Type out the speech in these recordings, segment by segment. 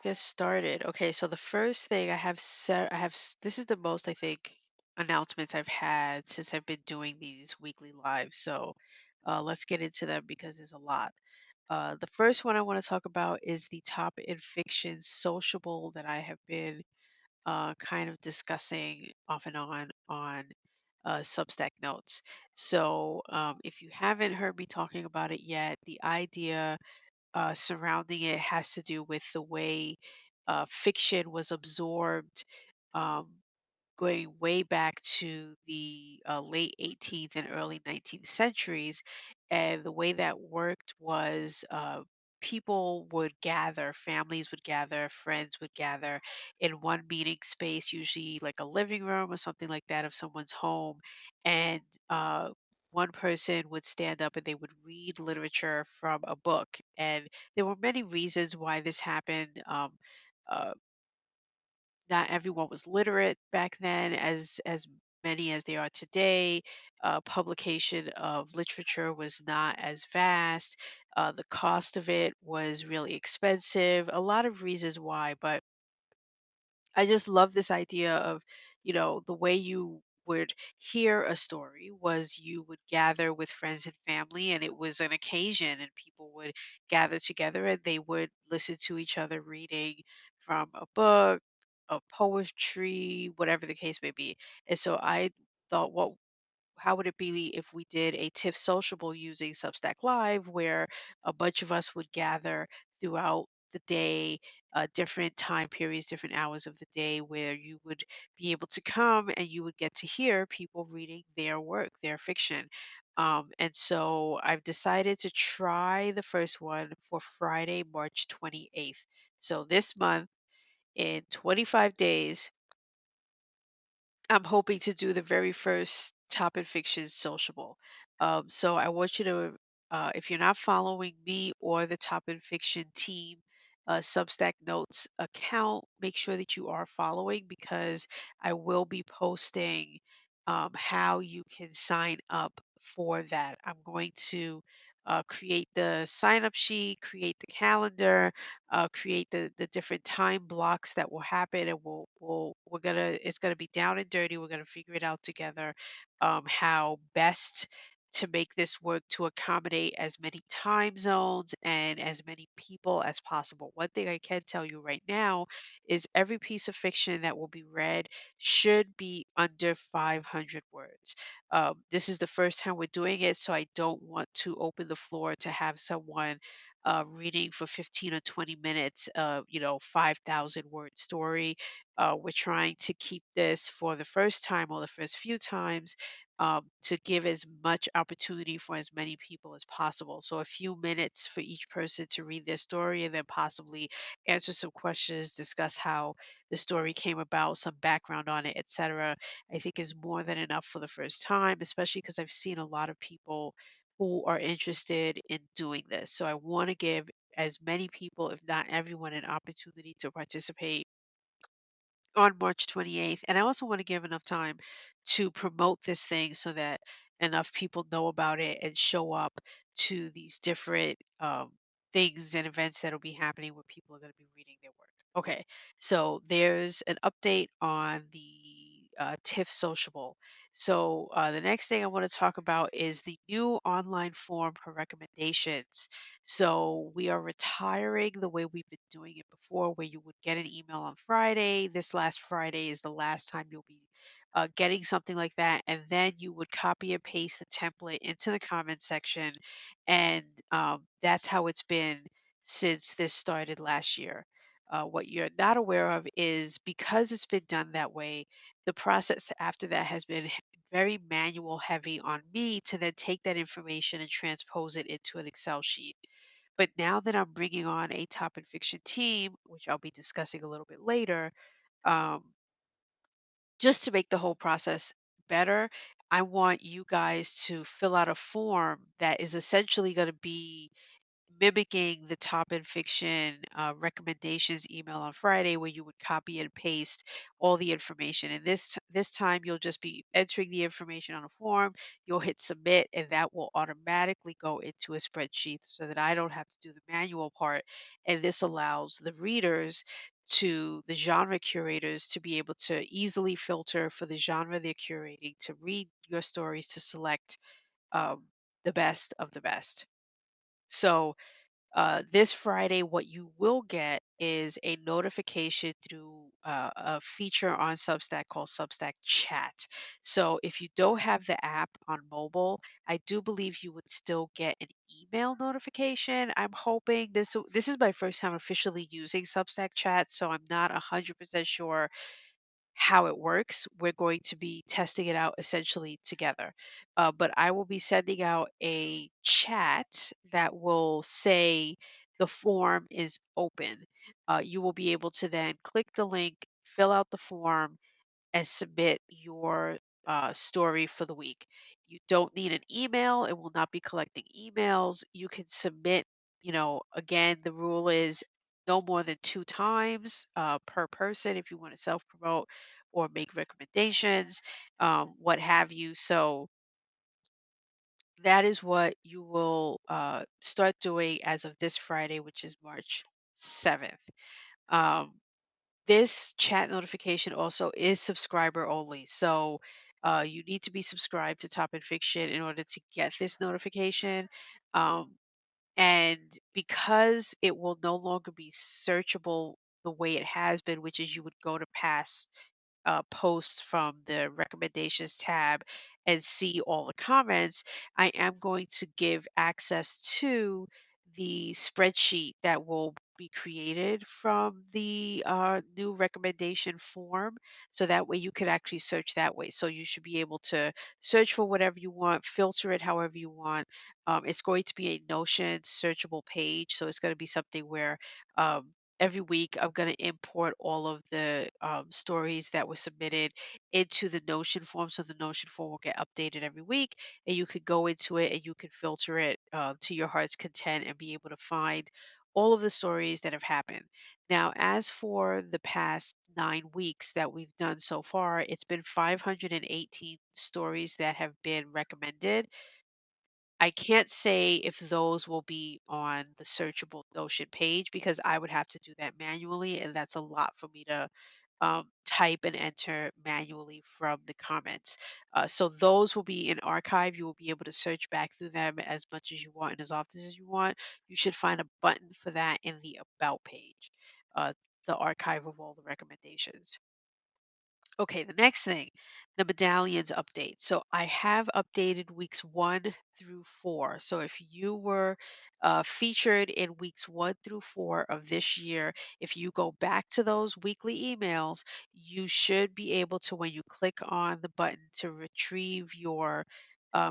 get started. Okay, so the first thing this is the most I think announcements I've had since I've been doing these weekly lives. So let's get into them because there's a lot. The first one I want to talk about is the top in fiction sociable that I have been kind of discussing off and on Substack notes. So if you haven't heard me talking about it yet, the idea surrounding it has to do with the way fiction was absorbed, um, going way back to the late 18th and early 19th centuries. And the way that worked was people would gather, families would gather, friends would gather in one meeting space, usually like a living room or something like that of someone's home. And one person would stand up and they would read literature from a book. And there were many reasons why this happened. Uh, not everyone was literate back then as many as they are today. Publication of literature was not as vast. The cost of it was really expensive. A lot of reasons why, but I just love this idea of, the way you would hear a story was you would gather with friends and family, and it was an occasion, and people would gather together and they would listen to each other reading from a book, of poetry, whatever the case may be. And so I thought, how would it be if we did a TIFF sociable using Substack Live where a bunch of us would gather throughout the day, different time periods, different hours of the day, where you would be able to come and you would get to hear people reading their work, their fiction. And so I've decided to try the first one for Friday, March 28th. So this month, in 25 days, I'm hoping to do the very first Top in Fiction sociable. So I want you to, if you're not following me or the Top in Fiction team Substack Notes account, make sure that you are following because I will be posting how you can sign up for that. I'm going to create the sign up sheet, create the calendar, create the different time blocks that will happen, and we're gonna it's gonna be down and dirty. We're gonna figure it out together, how best to make this work to accommodate as many time zones and as many people as possible. One thing I can tell you right now is every piece of fiction that will be read should be under 500 words. This is the first time we're doing it, so I don't want to open the floor to have someone reading for 15 or 20 minutes, 5,000 word story. We're trying to keep this for the first time or the first few times to give as much opportunity for as many people as possible. So a few minutes for each person to read their story and then possibly answer some questions, discuss how the story came about, some background on it, etc. I think is more than enough for the first time, especially because I've seen a lot of people who are interested in doing this. So I want to give as many people, if not everyone, an opportunity to participate on March 28th. And I also want to give enough time to promote this thing so that enough people know about it and show up to these different things and events that'll be happening where people are going to be reading their work. Okay, so there's an update on the TIFF Sociable. So the next thing I want to talk about is the new online form for recommendations. So we are retiring the way we've been doing it before, where you would get an email on Friday. This last Friday is the last time you'll be getting something like that. And then you would copy and paste the template into the comment section. And that's how it's been since this started last year. What you're not aware of is because it's been done that way, the process after that has been very manual heavy on me to then take that information and transpose it into an Excel sheet. But now that I'm bringing on a top and fiction team, which I'll be discussing a little bit later, um, just to make the whole process better, I want you guys to fill out a form that is essentially going to be mimicking the top and fiction recommendations email on Friday, where you would copy and paste all the information. And this time, you'll just be entering the information on a form. You'll hit submit, and that will automatically go into a spreadsheet, so that I don't have to do the manual part. And this allows the readers to the genre curators to be able to easily filter for the genre they're curating, to read your stories, to select um, the best of the best. So this Friday, what you will get is a notification through a feature on Substack called Substack Chat. So if you don't have the app on mobile, I do believe you would still get an email notification. I'm hoping this is my first time officially using Substack Chat, so I'm not 100% sure how it works. We're going to be testing it out essentially together. But I will be sending out a chat that will say the form is open. You will be able to then click the link, fill out the form, and submit your story for the week. You don't need an email. It will not be collecting emails. You can submit, again, the rule is no more than two times per person if you want to self promote or make recommendations, what have you. So that is what you will start doing as of this Friday, which is March 7th. Um, this chat notification also is subscriber only. So you need to be subscribed to Top and Fiction in order to get this notification. Um, and because it will no longer be searchable the way it has been, which is you would go to past posts from the recommendations tab and see all the comments, I am going to give access to the spreadsheet that will be created from the new recommendation form. So that way you could actually search that way. So you should be able to search for whatever you want, filter it however you want. It's going to be a Notion searchable page. So it's going to be something where every week I'm going to import all of the stories that were submitted into the Notion form. So the Notion form will get updated every week, and you could go into it and you can filter it to your heart's content and be able to find all of the stories that have happened. Now, as for the past 9 weeks that we've done so far, it's been 518 stories that have been recommended. I can't say if those will be on the searchable Notion page because I would have to do that manually, and that's a lot for me to type and enter manually from the comments. So those will be in archive. You will be able to search back through them as much as you want and as often as you want. You should find a button for that in the About page, uh, the archive of all the recommendations. Okay, the next thing, the medallions update. So I have updated weeks 1 through 4. So if you were featured in weeks 1 through 4 of this year, if you go back to those weekly emails, you should be able to, when you click on the button to retrieve your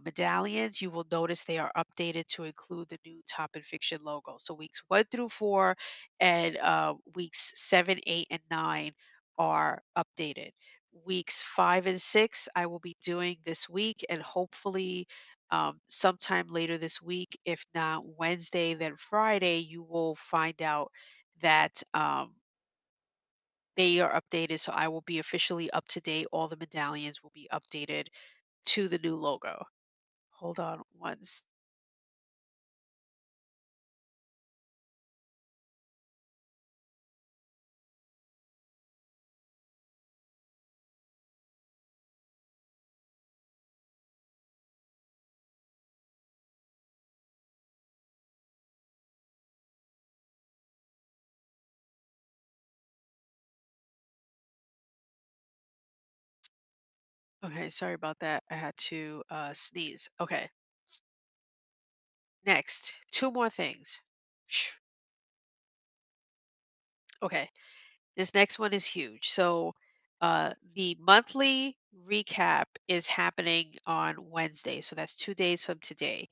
medallions, you will notice they are updated to include the new Top and Fiction logo. So weeks 1 through 4 and weeks 7, 8, and 9 are updated. Weeks 5 and 6, I will be doing this week, and hopefully, sometime later this week, if not Wednesday, then Friday, you will find out that they are updated. So I will be officially up to date. All the medallions will be updated to the new logo. Hold on once. Okay, sorry about that. I had to sneeze. Okay, next, two more things. Phew. Okay, this next one is huge. So, the monthly recap is happening on Wednesday. So that's 2 days from today.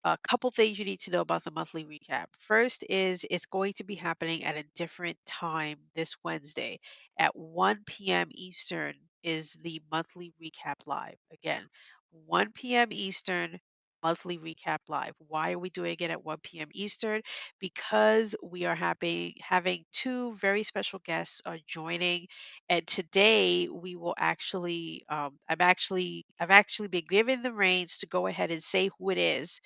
A couple things you need to know about the monthly recap. First is it's going to be happening at a different time this Wednesday at 1 p.m. Eastern is the monthly recap live. Again, 1 p.m. Eastern, monthly recap live. Why are we doing it at 1 p.m. Eastern? Because we are having two very special guests are joining, and today we will actually I've actually been given the reins to go ahead and say who it is,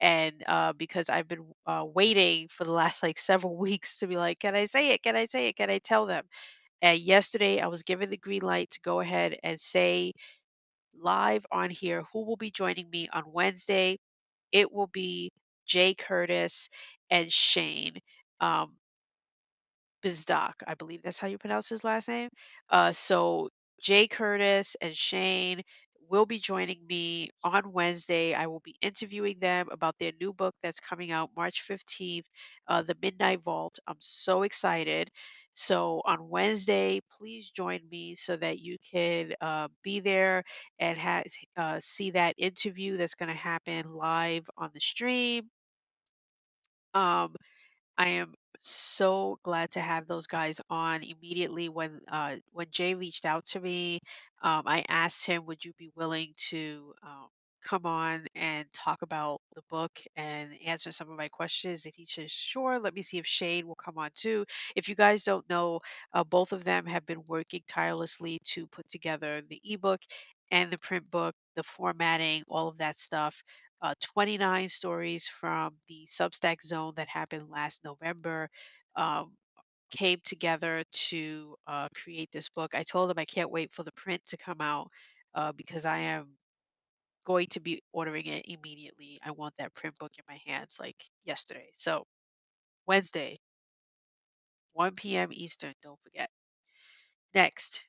and because I've been waiting for the last like several weeks to be like, can I say it? Can I say it? Can I tell them? And yesterday I was given the green light to go ahead and say live on here who will be joining me on Wednesday. It will be Jay Curtis and Shane. Um, Bizdock, I believe that's how you pronounce his last name. So Jay Curtis and Shane will be joining me on Wednesday. I will be interviewing them about their new book that's coming out March 15th, The Midnight Vault. I'm so excited. So on Wednesday, please join me so that you can be there and see that interview that's going to happen live on the stream. Um, I am so glad to have those guys on immediately when Jay reached out to me. I asked him, "Would you be willing to come on and talk about the book and answer some of my questions?" And he says, "Sure. Let me see if Shane will come on too." If you guys don't know, both of them have been working tirelessly to put together the ebook and the print book, the formatting, all of that stuff. 29 stories from the Substack zone that happened last November um, came together to create this book. I told them I can't wait for the print to come out because I am going to be ordering it immediately. I want that print book in my hands like yesterday. So, Wednesday, 1 p.m. Eastern, don't forget. Next,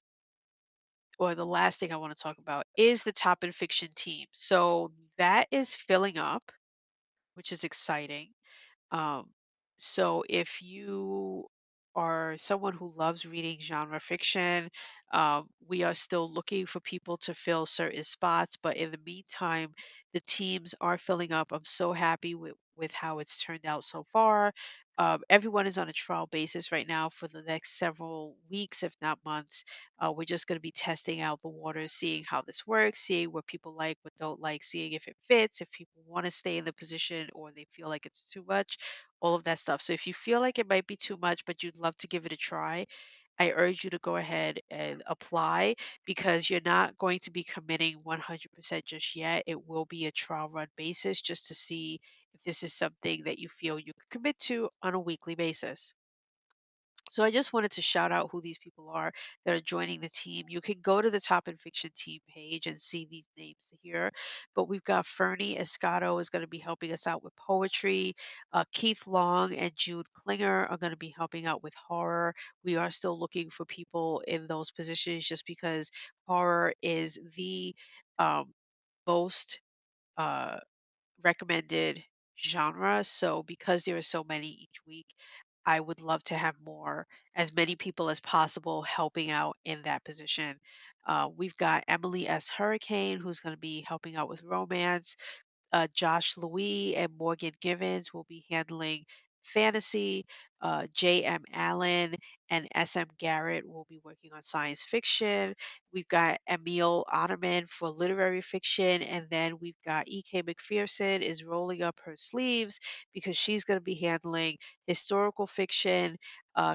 or the last thing I want to talk about is the Top and Fiction team. So, that is filling up, which is exciting. Um, so if you are someone who loves reading genre fiction, we are still looking for people to fill certain spots. But in the meantime, the teams are filling up. I'm so happy with how it's turned out so far. Everyone is on a trial basis right now for the next several weeks, if not months. We're just going to be testing out the waters, seeing how this works, seeing what people like, what don't like, seeing if it fits, if people want to stay in the position or they feel like it's too much, all of that stuff. So if you feel like it might be too much, but you'd love to give it a try, I urge you to go ahead and apply because you're not going to be committing 100% just yet. It will be a trial run basis just to see if this is something that you feel you could commit to on a weekly basis. So I just wanted to shout out who these people are that are joining the team. You can go to the Top and Fiction team page and see these names here. But we've got Fernie Escato is going to be helping us out with poetry. Keith Long and Jude Klinger are going to be helping out with horror. We are still looking for people in those positions just because horror is the um, most uh, recommended genre. So because there are so many each week, I would love to have as many people as possible helping out in that position. We've got Emily S. Hurricane, who's going to be helping out with romance. Josh Louis and Morgan Givens will be handling fantasy. J.M. Allen and S.M. Garrett will be working on science fiction. We've got Emil Otterman for literary fiction. And then we've got E.K. McPherson is rolling up her sleeves because she's going to be handling historical fiction,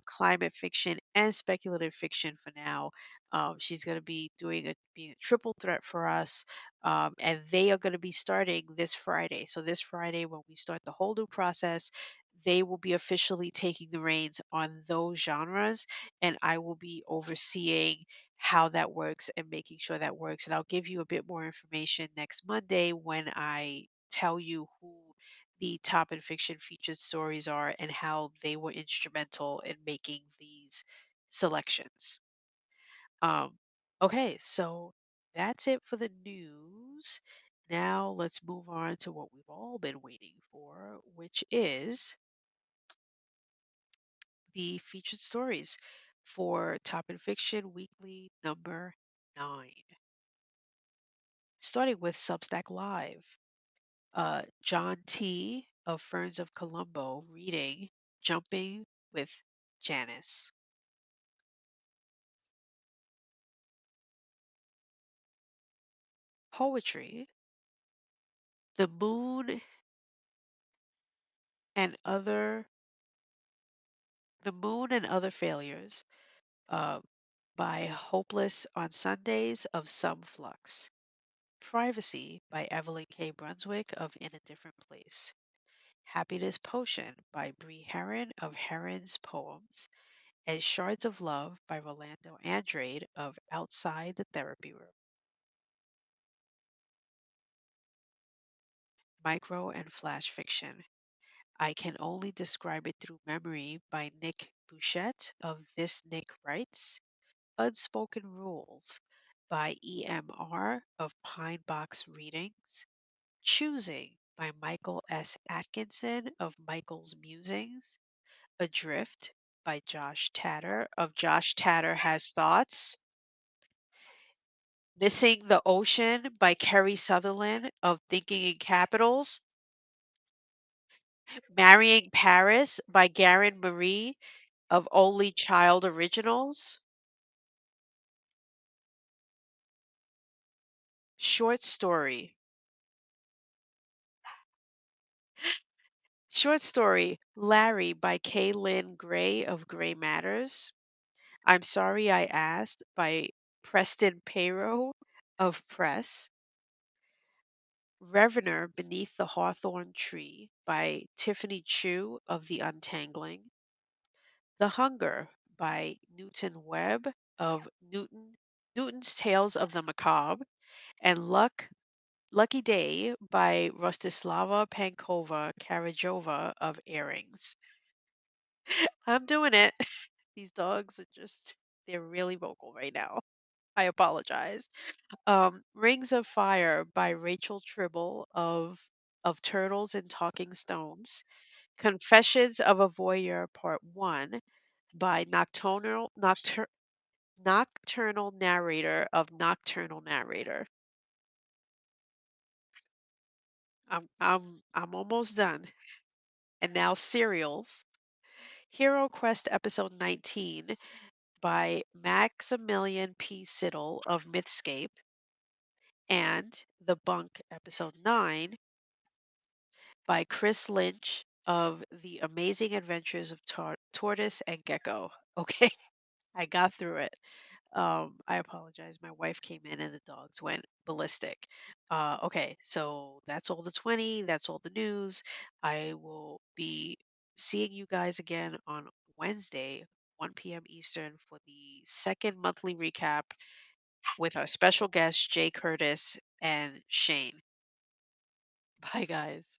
climate fiction, and speculative fiction for now. She's going to be being a triple threat for us, and they are going to be starting this Friday. So this Friday, when we start the whole new process, they will be officially taking the reins on those genres, and I will be overseeing how that works and making sure that works. And I'll give you a bit more information next Monday when I tell you who the top and fiction featured stories are and how they were instrumental in making these selections. Um, okay, so that's it for the news. Now let's move on to what we've all been waiting for, which is the featured stories for Top and Fiction Weekly number 9. Starting with Substack Live. John T. of Ferns of Columbo reading Jumping with Janus. Poetry The Moon and Other The Moon and Other Failures uh, by Hopeless on Sundays of Some Flux. Privacy by Evelyn K. Brunswick of In a Different Place. Happiness Potion by Bree Heron of Heron's Poems. And Shards of Love by Rolando Andrade of Outside the Therapy Room. Micro and Flash Fiction. I Can Only Describe It Through Memory by Nick Buchheit of This Nick Writes. Unspoken Rules by E.M.R. of Pinebox Readings. Choosing by Michael S. Atkinson of Michael's Musings. Adrift by Josh Tatter of Josh Tatter Has Thoughts. Missing the Ocean by Kerry Sutherland of Thinking in Capitals. Marrying Paris by Garen Marie of Only Child Originals. Short story. Short story Larry by Kaylin Gray of Gray Matters. I'm Sorry I Asked by Preston Payro of Press. Revener Beneath the Hawthorn Tree by Tiffany Chu of The Untangling. The Hunger by Newton Webb of Newton's Tales of the Macabre. And Lucky Day by Rostislava Pankova Karajova of Earrings. I'm doing it. These dogs are just, they're really vocal right now. I apologize. Rings of Fire by Rachel Tribble of Turtles and Talking Stones. Confessions of a Voyeur Part 1 by Nocturnal Narrator of Nocturnal Narrator. I'm almost done. And now Serials. Hero Quest episode 19 by Maximilian P. Siddle of Mythscape, and The Bunk episode 9 by Chris Lynch of The Amazing Adventures of Tortoise and Gecko. Okay, I got through it. I apologize. My wife came in and the dogs went ballistic. Okay, so that's all the 20. That's all the news. I will be seeing you guys again on Wednesday, 1 p.m. Eastern, for the second monthly recap with our special guests, Jay Curtis and Shane. Bye, guys.